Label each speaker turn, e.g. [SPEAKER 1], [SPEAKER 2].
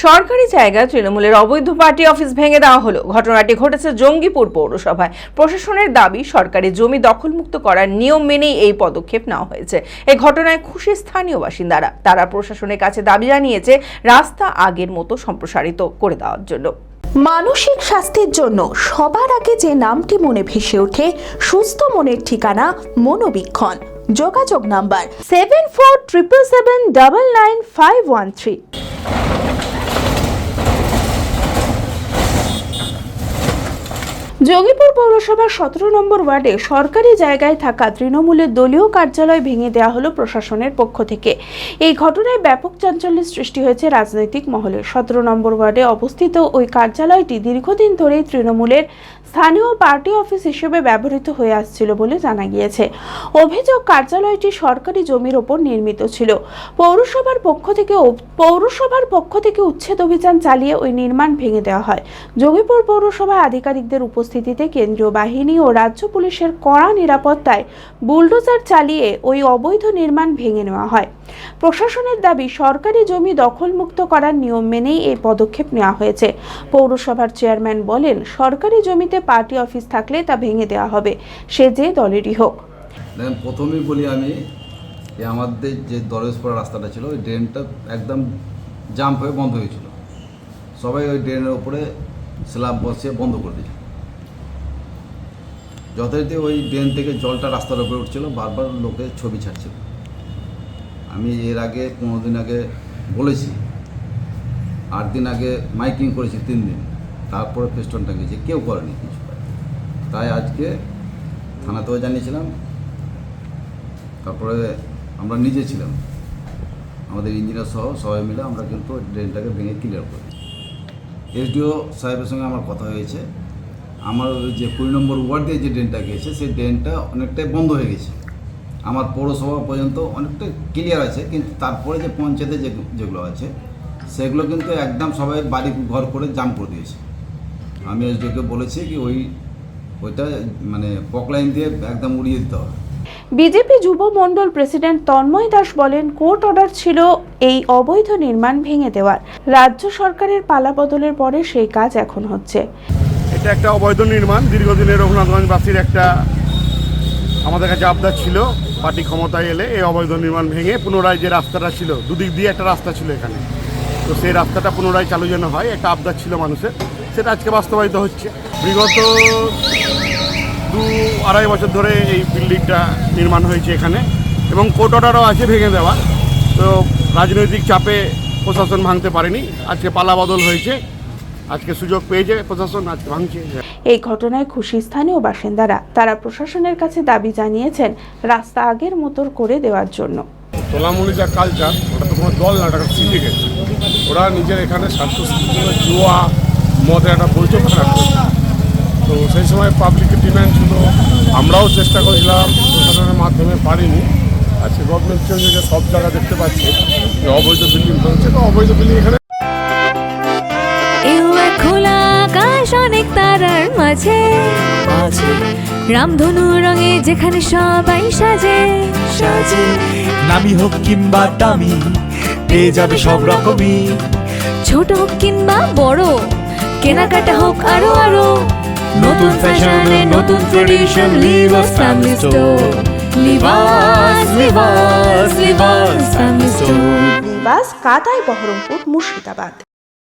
[SPEAKER 1] সরকারি জায়গায় তৃণমূলের অবৈধ পার্টি অফিস ভেঙে দেওয়া হলো। ঘটনাটি ঘটেছে জঙ্গিপুর পৌরসভায়। প্রশাসনের দাবি, সরকারি জমি দখলমুক্ত করার নিয়ম মেনেই এই পদক্ষেপ নেওয়া হয়েছে। এই ঘটনায় খুশি স্থানীয় বাসিন্দারা। তারা প্রশাসনের কাছে দাবি জানিয়েছে রাস্তা আগের মতো সম্প্রসারিত করে দেওয়ার জন্য।
[SPEAKER 2] মানসিক স্বাস্থ্যের জন্য সবার আগে যে নামটি মনে ভেসে ওঠে, সুস্থ মনের ঠিকানা মনোবীক্ষণ। যোগাযোগ নাম্বার 7477799513। জঙ্গিপুর পৌরসভার 17 নম্বর ওয়ার্ডে সরকারি জায়গায় থাকা তৃণমূলের দলীয় কার্যালয় ভেঙে দেওয়া হলো প্রশাসনের পক্ষ থেকে। এই ঘটনায় ব্যাপক চাঞ্চল্যের সৃষ্টি হয়েছে রাজনৈতিক মহলে। 17 নম্বর ওয়ার্ডে অবস্থিত ওই কার্যালয়টি দীর্ঘদিন ধরেই তৃণমূলের স্থানীয় পার্টি অফিস হিসেবে ব্যবহৃত হয়ে আসছিল বলে জানা গিয়েছে। অভিযোগ, কার্যালয়টি সরকারি জমির ওপর নির্মিত ছিল। পৌরসভার পক্ষ থেকে উচ্ছেদ অভিযান চালিয়ে ওই নির্মাণ ভেঙে দেওয়া হয়। জঙ্গিপুর পৌরসভা আধিকারিকদের উপস্থিতিতে কেন্দ্রীয় বাহিনী ও রাজ্য পুলিশের কড়া নিরাপত্তায় বুলডোজার চালিয়ে ওই অবৈধ নির্মাণ ভেঙে নেওয়া হয়। প্রশাসনের দাবি, সরকারি জমি দখলমুক্ত করার নিয়ম মেনেই এই পদক্ষেপ নেওয়া হয়েছে। পৌরসভার চেয়ারম্যান বলেন, সরকারি জমিতে পার্টি অফিস থাকলে তা ভেঙে দেওয়া হবে, সে যে দলেরই হোক।
[SPEAKER 3] প্রথমেই বলি আমি, আমাদের যে দরজপাড়া রাস্তাটা ছিল, ওই ড্রেনটা একদম জাম্প হয়ে বন্ধ হয়েছিল। সবাই ওই ড্রেনের উপরে স্ল্যাব বসিয়ে বন্ধ করে দিয়েছিল। যথারীতি ওই ড্রেন থেকে জলটা রাস্তার উপরে উঠছিল, বারবার লোকে ছবি ছাড়ছিল। আমি এর আগে 15 দিন আগে বলেছি, 8 দিন আগে মাইকিং করেছি 3 দিন, তারপরে ফেস্টন টাঙিয়েছি, কেউ করেনি কিছু। তাই আজকে থানাতেও জানিয়েছিলাম, তারপরে আমরা নিজে ছিলাম, আমাদের ইঞ্জিনিয়ার সহ সবাই মিলে আমরা কিন্তু ড্রেনটাকে ভেঙে ক্লিয়ার করি। এসডিও সাহেবের সঙ্গে আমার কথা হয়েছে। আমার ওই যে 20 নম্বর ওয়ার্ড দিয়ে যে ড্রেনটা গিয়েছে, সেই ড্রেনটা অনেকটাই বন্ধ হয়ে গেছে। আমার পৌরসভা পর্যন্ত অনেকটা ক্লিয়ার আছে, কিন্তু তারপরে যে পঞ্চায়েতে যেগুলো আছে সেগুলো কিন্তু একদম সবাই বাড়ি ঘর করে জাম করে দিয়েছে। আমি এসডিওকে বলেছি কি ওইটা মানে পকলাইন দিয়ে একদম উড়িয়ে দিতে হবে।
[SPEAKER 2] বিজেপি যুব মণ্ডল প্রেসিডেন্ট তন্ময় দাস বলেন, কোর্ট অর্ডার ছিল এই অবৈধ নির্মাণ ভেঙে দেওয়ার। রাজ্য সরকারের পালাবদলের পরে সেই কাজ এখন হচ্ছে।
[SPEAKER 4] এটা একটা অবৈধ নির্মাণ। দীর্ঘদিনের রঘুনাথগঞ্জবাসীর একটা আমাদের কাছে আবদার ছিল, পার্টি ক্ষমতায় এলে এই অবৈধ নির্মাণ ভেঙে পুনরায় যে রাস্তাটা ছিল, দুদিক দিয়ে একটা রাস্তা ছিল এখানে, তো সেই রাস্তাটা পুনরায় চালু যেন হয়, একটা আবদার ছিল মানুষের, সেটা আজকে বাস্তবায়িত হচ্ছে। বিগত 2-2.5 বছর ধরে এই বিল্ডিংটা নির্মাণ হয়েছে এখানে, এবং কোর্ট অর্ডারও আছে ভেঙে দেওয়া। তো রাজনৈতিক চাপে প্রশাসন ভাঙতে পারেনি, আজকে পালাবদল হয়েছে, আজকে সুযোগ পেয়েছে প্রশাসন, আজকে ভাঙছে।
[SPEAKER 2] এই ঘটনায় খুশি স্থানীয় বাসিন্দারা। তারা প্রশাসনের কাছে দাবি জানিয়েছেন রাস্তা আগের মতো করে দেওয়ার জন্য।
[SPEAKER 4] তোলামুলি যা কালচার, ওটা তো কোনো দল না, ওটা সিন্ডিকেট। ওরা নিজের এখানে স্বার্থ জুয়া মদের একটা পরিচয় রাখছে। তো সেই সময় পাবলিকের ডিম্যান্ড ছিল, আমরাও চেষ্টা করেছিলাম, প্রশাসনের মাধ্যমে পারিনি। আজকে গভর্নমেন্ট চেঞ্জ হয়েছে, সব জায়গা দেখতে পাচ্ছি যে অবৈধ বিল্ডিং হচ্ছে। তো অবৈধ বিল্ডিং এখানে
[SPEAKER 5] খোলা আকাশ, অনেক তারার মাঝে রামধনু রঙে যেখানে সবাই সাজে সাজে।
[SPEAKER 6] নামি হোক কিংবা দামি, পেয়ে যাবে সব রকমই।
[SPEAKER 5] ছোট হোক কিংবা বড়, কেনাকাটা হোক আরো আরো। নতুন ফ্যাশনে নতুন tradition, Libas family store. Libas Libas Libas family store.
[SPEAKER 2] Libas, Katai, Baharampur, Murshidabad.